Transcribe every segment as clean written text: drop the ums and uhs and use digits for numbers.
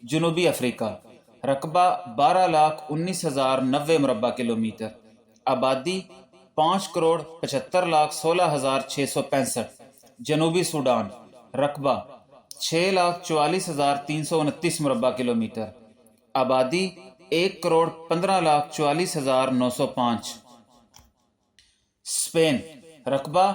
جنوبی افریقہ، رقبہ 12,19,090 مربع کلومیٹر، آبادی 5,75,16,665۔ جنوبی سوڈان، رقبہ 6,44,329 مربع کلومیٹر، آبادی 1,15,44,905۔ اسپین، رقبہ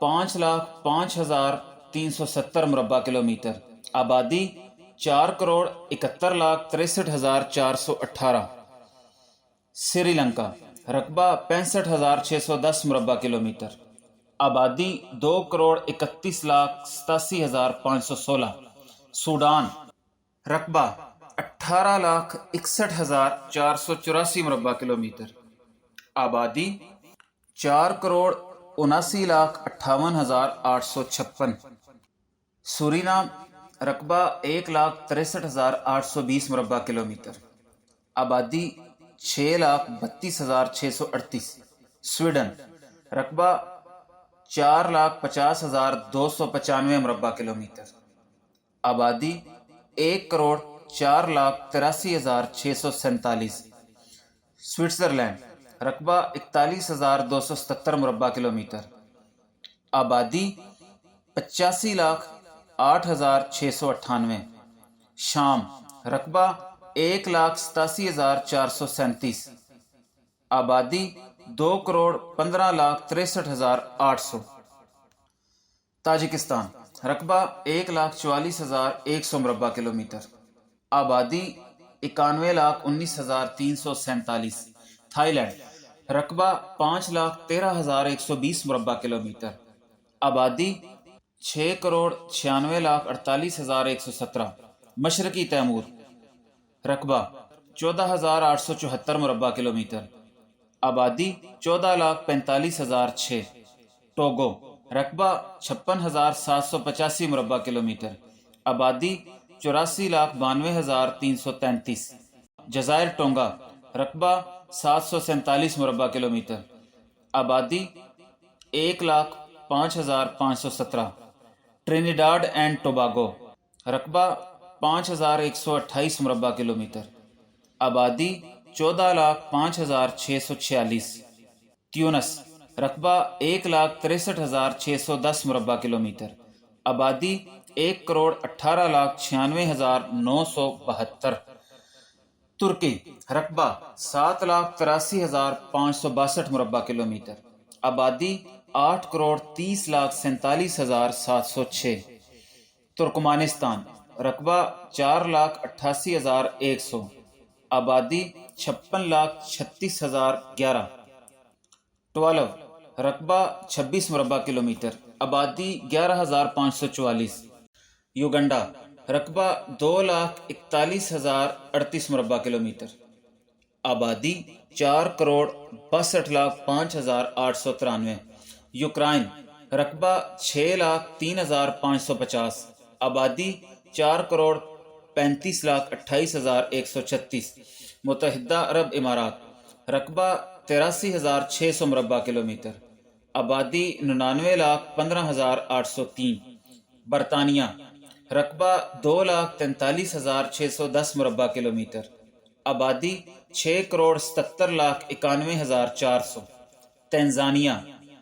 5,05,370 مربع کلومیٹر، آبادی 4,71,63,418۔ سری لنکا، رقبہ 65,610 مربع کلومیٹر، آبادی 2,31,87,516۔ سوڈان، رقبہ 18,61,484 مربع کلومیٹر، آبادی 4,79,58,856۔ سورینام، رقبہ 1,63,820 مربع کلومیٹر، آبادی 6,32,638۔ سویڈن، رقبہ 4,50,295 مربع کلومیٹر، آبادی 1,04,83,647۔ سوئٹزرلینڈ، رقبہ 41,277 مربع کلومیٹر، آبادی 85,08,698۔ شام، رقبہ 1,87,437، آبادی 2,15,63,800۔ تاجکستان، رقبہ 1,44,100 مربع کلومیٹر، آبادی 91,19,347۔ تھائی لینڈ، رقبہ 5,13,120 مربع کلومیٹر، آبادی 6,96,48,117۔ مشرقی تیمور، رقبہ 14,874 مربع کلومیٹر، آبادی 14,45,006۔ ٹوگو، رقبہ 56,785 مربع کلومیٹر، آبادی 84,92,333۔ جزائر ٹونگا، رقبہ 747 مربع کلومیٹر، آبادی 1,05,517۔ ٹرینیڈاڈ اینڈ ٹوباگو، رقبہ 5,128 مربع کلومیٹر، آبادی 14,05,646۔ تیونس، رقبہ 1,63,610 مربع کلومیٹر، آبادی 1,18,96,972۔ ترکی، رقبہ 7,83,562 مربع کلومیٹر، آبادی 8,30,47,706۔ ترکمانستان، رقبہ 4,88,100، آبادی 56,36,011۔ 12، رقبہ 26 مربع کلومیٹر، آبادی 11,544۔ یوگنڈا، رقبہ 2,41,038 مربع کلومیٹر، آبادی 4,62,05,893۔ یوکرائن، رقبہ 6,03,550، آبادی 4,35,28,136۔ متحدہ عرب امارات، رقبہ 83,600 مربع کلومیٹر، آبادی 99,15,803۔ برطانیہ، رقبہ 2,43,610 مربع کلومیٹر، آبادی 6,77,91,400۔ تنزانیہ،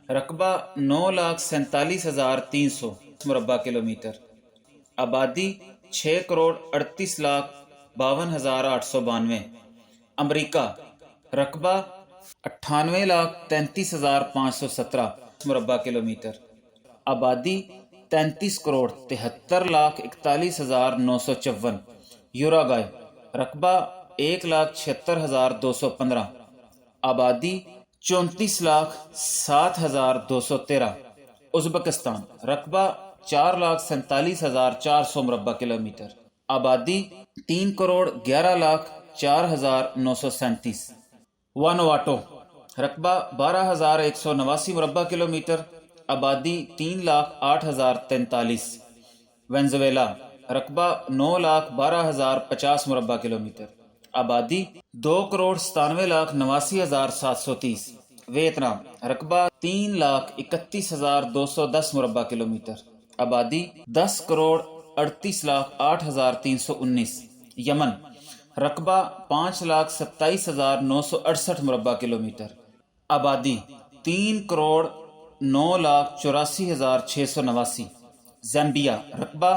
رقبہ 9,47,300 مربع کلومیٹر، آبادی 6,38,52,892۔ امریکہ، رقبہ 98,33,517 مربع کلومیٹر، آبادی 33,73,41,954۔ یوراگوئے، رقبہ 1,76,215، آبادی 34,07,213۔ ازبکستان، رقبہ 4,47,400 مربع کلومیٹر، آبادی 3,11,04,937۔ وانوواٹو، رقبہ 12,189 مربع کلومیٹر، آبادی 3,08,043۔ وینزویلا، رقبہ 9,12,050 مربع کلومیٹر، آبادی 2,97,89,730۔ ویتنام، رقبہ 3,31,210 مربع کلومیٹر، آبادی 10,61,9 38,08,319 یمن رقبہ 5,27,968 مربع کلومیٹر آبادی 3,09,84,689 زیمبیا رقبہ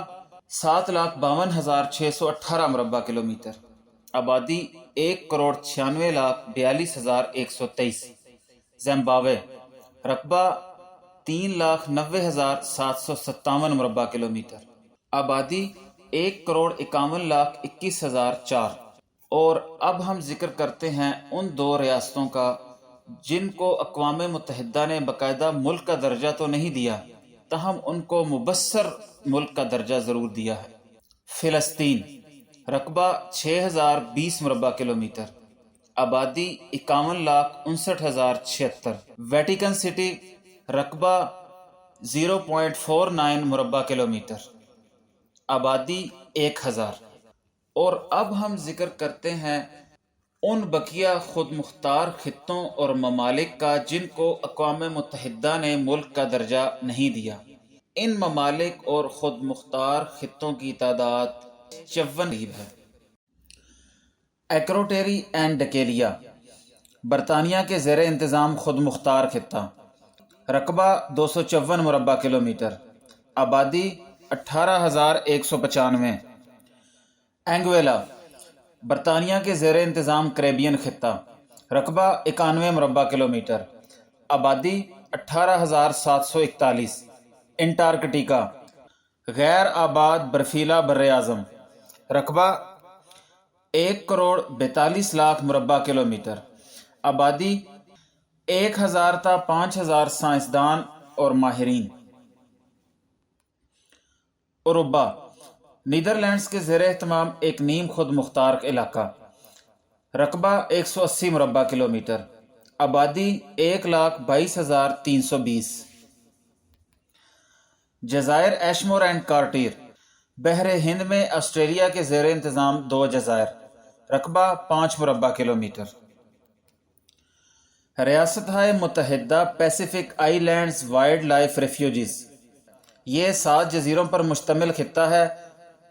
7,52,618 مربع کلومیٹر آبادی 1,96,42,123 زمبابوے رقبہ 3,90,757 مربع کلومیٹر آبادی 1,51,21,004 اور اب ہم ذکر کرتے ہیں ان دو ریاستوں کا جن کو اقوام متحدہ نے باقاعدہ ملک کا درجہ تو نہیں دیا تاہم ان کو مبصر ملک کا درجہ ضرور دیا ہے۔ فلسطین رقبہ 6,020 مربع کلومیٹر آبادی 51,59,076 ویٹیکن سٹی رقبہ 0.49 مربع کلومیٹر آبادی 1,000 اور اب ہم ذکر کرتے ہیں ان بقیہ خود مختار خطوں اور ممالک کا جن کو اقوام متحدہ نے ملک کا درجہ نہیں دیا۔ ان ممالک اور خود مختار خطوں کی تعداد 54 ہے۔ ایکروٹیری اینڈ ڈکیلیا برطانیہ کے زیر انتظام خود مختار خطہ رقبہ 254 مربع کلومیٹر آبادی 18,195 اینگویلا برطانیہ کے زیر انتظام کریبین خطہ رقبہ 91 مربع کلومیٹر آبادی 18,741 انٹارکٹیکا غیر آباد برفیلا بر اعظم رقبہ 1,42,00,000 مربع کلومیٹر آبادی 1,000 تا 5,000 سائنسدان اور ماہرین۔ اوروبا نیدرلینڈز کے زیر اہتمام ایک نیم خود مختار علاقہ رقبہ 180 مربع کلومیٹر آبادی 1,22,320 جزائر ایشمور اینڈ کارٹیر بحر ہند میں آسٹریلیا کے زیر انتظام 2 جزائر رقبہ 5 مربع کلومیٹر ریاستہائے متحدہ پیسیفک آئی لینڈز وائلڈ لائف ریفیوجیز یہ 7 جزیروں پر مشتمل خطہ ہے۔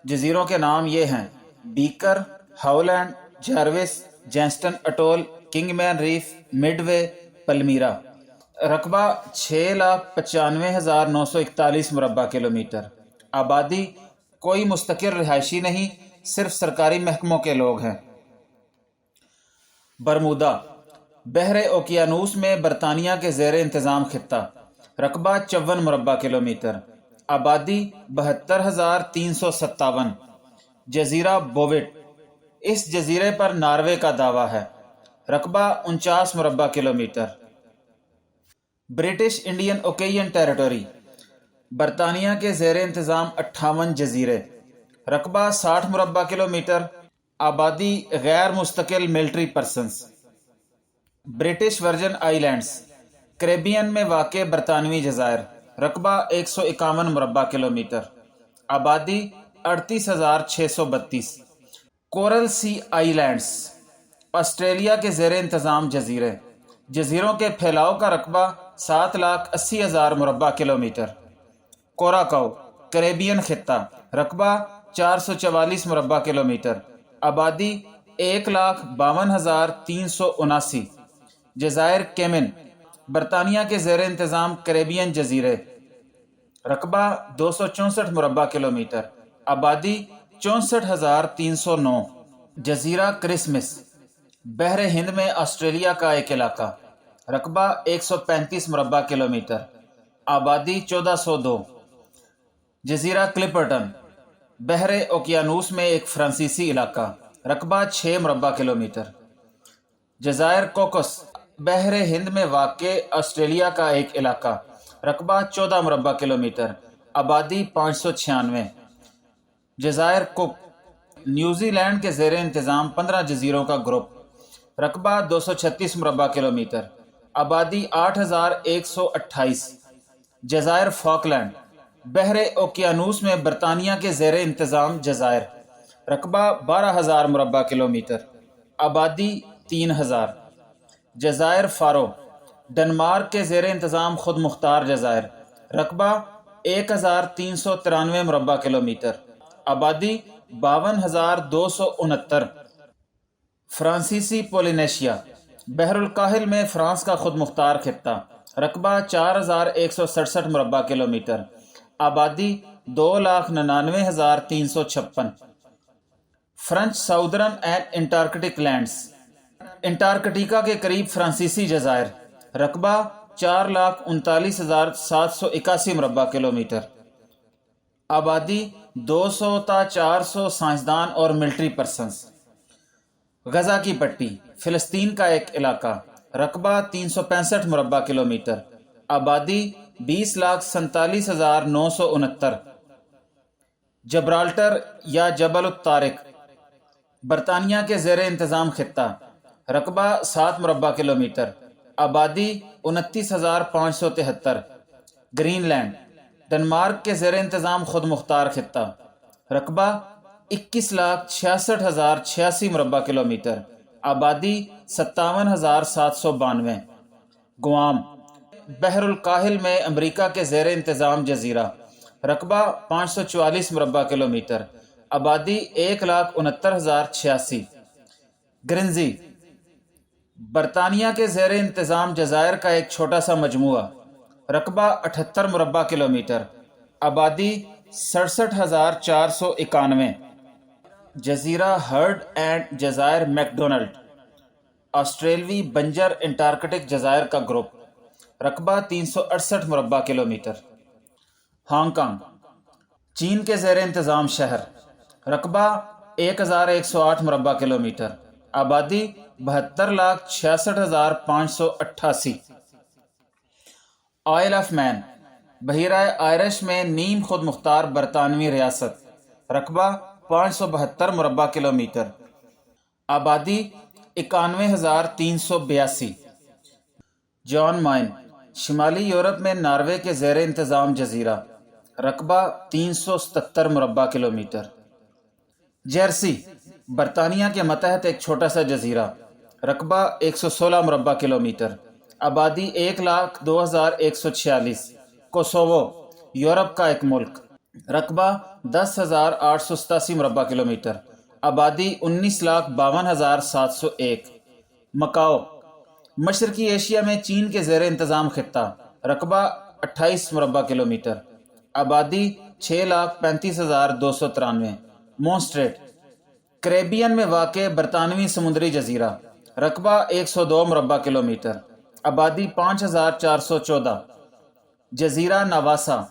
جزیروں کے نام یہ ہیں بیکر، ہاؤلینڈ، جاروس، جینسٹن اٹول، کنگ مین ریف، مڈ وے، پلمیرا رقبہ 6,95,941 مربع کلومیٹر آبادی کوئی مستقر رہائشی نہیں، صرف سرکاری محکموں کے لوگ ہیں۔ برمودا بحر اوقیانوس میں برطانیہ کے زیر انتظام خطہ رقبہ 54 مربع کلومیٹر آبادی 72,357 جزیرہ بووٹ اس جزیرے پر ناروے کا دعویٰ ہے رقبہ 49 مربع کلومیٹر برٹش انڈین اوکیین ٹیریٹوری برطانیہ کے زیر انتظام 58 جزیرے رقبہ 60 مربع کلومیٹر آبادی غیر مستقل ملٹری پرسنز برٹش ورجن آئی لینڈز کریبین میں واقع برطانوی جزائر رقبہ 151 مربع کلومیٹر آبادی 38,632 کورل سی آئی لینڈز آسٹریلیا کے زیر انتظام جزیرے جزیروں کے پھیلاؤ کا رقبہ 7,80,000 مربع کلومیٹر کوراکو کریبین خطہ رقبہ 444 مربع کلومیٹر آبادی 1,52,379 جزائر کیمن برطانیہ کے زیر انتظام کریبین جزیرے رقبہ 264 مربع کلومیٹر آبادی 64,309 جزیرہ کرسمس بحر ہند میں آسٹریلیا کا ایک علاقہ رقبہ 135 مربع کلومیٹر آبادی 1402 جزیرہ کلپرٹن بحر اوقیانوس میں ایک فرانسیسی علاقہ رقبہ 6 مربع کلومیٹر جزائر کوکس بحر ہند میں واقع آسٹریلیا کا ایک علاقہ رقبہ 14 مربع کلومیٹر آبادی 596 جزائر کک نیوزی لینڈ کے زیر انتظام 15 جزیروں کا گروپ رقبہ 236 مربع کلومیٹر آبادی 8,128 جزائر فاکلینڈ بحر اوقیانوس میں برطانیہ کے زیر انتظام جزائر رقبہ 12,000 مربع کلومیٹر آبادی 3,000 جزائر فارو ڈنمارک کے زیر انتظام خود مختار جزائر رقبہ 1,393 مربع کلومیٹر آبادی 52,269۔ فرانسیسی پولینیشیا بحر الکاہل میں فرانس کا خود مختار خطہ، رقبہ 4,167 مربع کلومیٹر، آبادی 2,99,356۔ French southern and Antarctic lands Antarctica کے قریب فرانسیسی جزائر، رقبہ 4,39,781 مربع کلومیٹر، آبادی 200 تا 400 سائنسدان اور ملٹری پرسنز۔ غزہ کی پٹی فلسطین کا ایک علاقہ، رقبہ 365 مربع کلومیٹر، آبادی 20,47,969۔ جبرالٹر یا جبل الطارق برطانیہ کے زیر انتظام خطہ، رقبہ 7 مربع کلومیٹر، آبادی 29,573۔ گرین لینڈ ڈنمارک کے زیر انتظام خود مختار خطہ، رقبہ 21,66,086 مربع کلومیٹر، آبادی 57,792۔ گوام بحر الکاہل میں امریکہ کے زیر انتظام جزیرہ، رقبہ 544 مربع کلومیٹر، آبادی 1,69,086۔ گرنزی برطانیہ کے زیر انتظام جزائر کا ایک چھوٹا سا مجموعہ، رقبہ 78 مربع کلومیٹر، آبادی 67,491۔ جزیرہ ہرڈ اینڈ جزائر میکڈونلڈ آسٹریلوی بنجر انٹارکٹک جزائر کا گروپ، رقبہ 368 مربع کلومیٹر۔ ہانگ کانگ چین کے زیر انتظام شہر، رقبہ 1,108 مربع کلومیٹر، آبادی 72,66,588۔ آئل آف مین بحیرہ آئرش میں نیم خود مختار برطانوی ریاست، رقبہ 572 مربع کلومیٹر، آبادی 91,382۔ جان مائن شمالی یورپ میں ناروے کے زیر انتظام جزیرہ، رقبہ 377 مربع کلومیٹر۔ جرسی برطانیہ کے ماتحت ایک چھوٹا سا جزیرہ، رقبہ 116 مربع کلومیٹر، آبادی 1,02,146۔ کوسوو یورپ کا ایک ملک، رقبہ 10,887 مربع کلومیٹر، آبادی 19,52,701۔ مکاؤ مشرقی ایشیا میں چین کے زیر انتظام خطہ، رقبہ 28 مربع کلومیٹر، آبادی 6,35,293۔ مونسٹریٹ کریبین میں واقع برطانوی سمندری جزیرہ، رقبہ 102 مربع کلومیٹر، آبادی 5,414۔ جزیرہ نواسا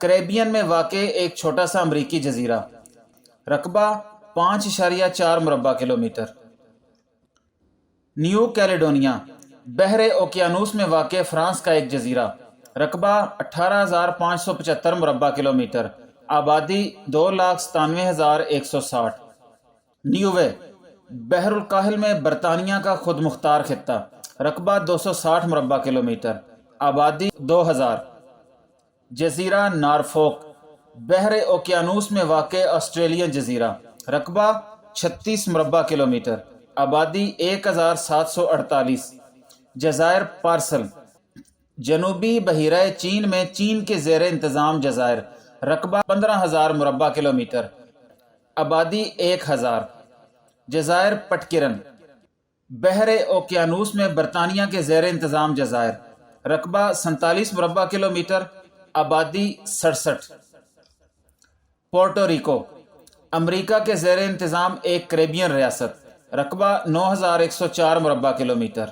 کریبین میں واقع ایک چھوٹا سا امریکی جزیرہ، رقبہ 5.4 مربع کلومیٹر۔ نیو کیلیڈونیا بحر اوقیانوس میں واقع فرانس کا ایک جزیرہ، رقبہ 18,575 مربع کلومیٹر، آبادی 2,97,160۔ نیووے بحر الکاہل میں برطانیہ کا خود مختار خطہ، رقبہ 260 مربع کلومیٹر، آبادی 2,000۔ جزیرہ نارفوک بحر اوقیانوس میں واقع آسٹریلین جزیرہ، رقبہ 36 مربع کلومیٹر، آبادی 1,748۔ جزائر پارسل جنوبی بحیرہ چین میں چین کے زیر انتظام جزائر، رقبہ 15,000 مربع کلومیٹر، آبادی 1,000۔ جزائر پٹکرن بحر اوقیانوس میں برطانیہ کے زیر انتظام جزائر، رقبہ 47 مربع کلومیٹر، آبادی 67۔ پورٹو ریکو امریکہ کے زیر انتظام ایک کریبین ریاست، رقبہ 9,104 مربع کلومیٹر،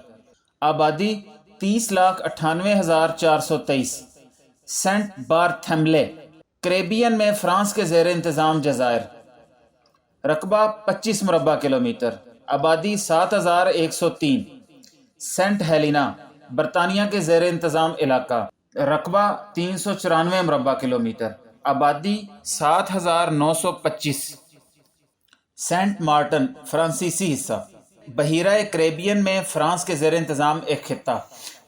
آبادی 30,98,423۔ سینٹ بارتھیملے کریبین میں فرانس کے زیر انتظام جزائر، رقبہ 25 مربع کلومیٹر، آبادی 7,103۔ سینٹ ہیلینا برطانیہ کے زیر انتظام علاقہ، رقبہ 394 مربع کلومیٹر، آبادی 7,925۔ سینٹ مارٹن فرانسیسی حصہ بحیرہ کریبین میں فرانس کے زیر انتظام ایک خطہ،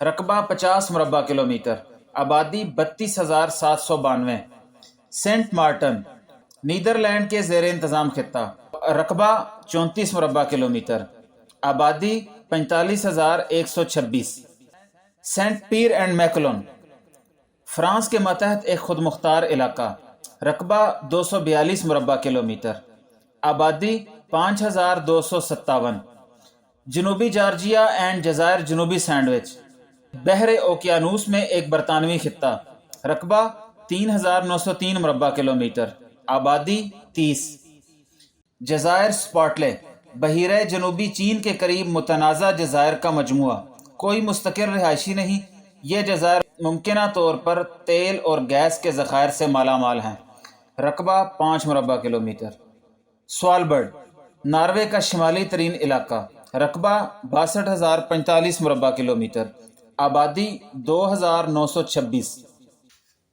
رقبہ 50 مربع کلومیٹر، آبادی 32,792۔ سینٹ مارٹن نیدرلینڈ کے زیر انتظام خطہ، رقبہ 34 مربع کلومیٹر، آبادی 45,126۔ سینٹ پیئر اینڈ میکلون فرانس کے ماتحت ایک خود مختار علاقہ، رقبہ 242 مربع کلومیٹر، آبادی 5257۔ جنوبی جارجیا اینڈ جزائر جنوبی سینڈوچ، بحر اوقیانوس میں ایک برطانوی خطہ، رقبہ 3903 مربع کلومیٹر، آبادی 30۔ جزائر سپاٹلے، بحیرہ جنوبی چین کے قریب متنازع جزائر کا مجموعہ، کوئی مستقل رہائشی نہیں۔ یہ جزائر ممکنہ طور پر تیل اور گیس کے ذخائر سے مالا مال ہیں، رقبہ 5 مربع کلومیٹر۔ سوالبرڈ، ناروے کا شمالی ترین علاقہ، رقبہ 62,045 مربع کلومیٹر، آبادی 2,926۔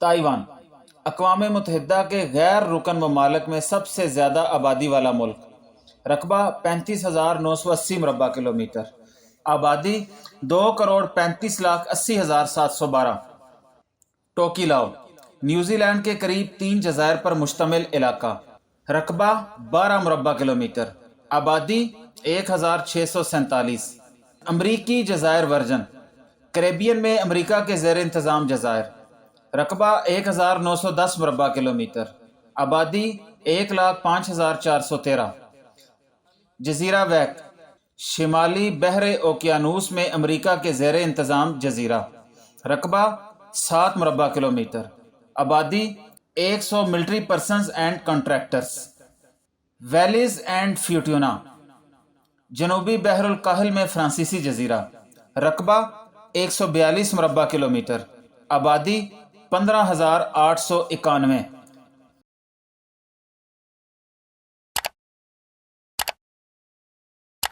تائیوان، اقوام متحدہ کے غیر رکن ممالک میں سب سے زیادہ آبادی والا ملک، رقبہ 35,980 مربع کلومیٹر، آبادی 2,35,80,712۔ ٹوکیلاؤ، نیوزی لینڈ کے قریب 3 جزائر پر مشتمل علاقہ، رقبہ 12 مربع کلومیٹر، آبادی 1,647۔ امریکی جزائر ورجن، کریبین میں امریکہ کے زیر انتظام جزائر، رقبہ 1,910 مربع کلومیٹر، آبادی 1,05,413۔ جزیرہ ویک، شمالی بحر اوقیانوس میں امریکہ کے زیر انتظام جزیرہ، رقبہ 7 مربع کلومیٹر، آبادی 100 military persons and contractors. Wallis and Futuna, جنوبی بحر الکاہل میں فرانسیسی جزیرہ، رقبہ 142 مربع کلومیٹر، آبادی 15,891۔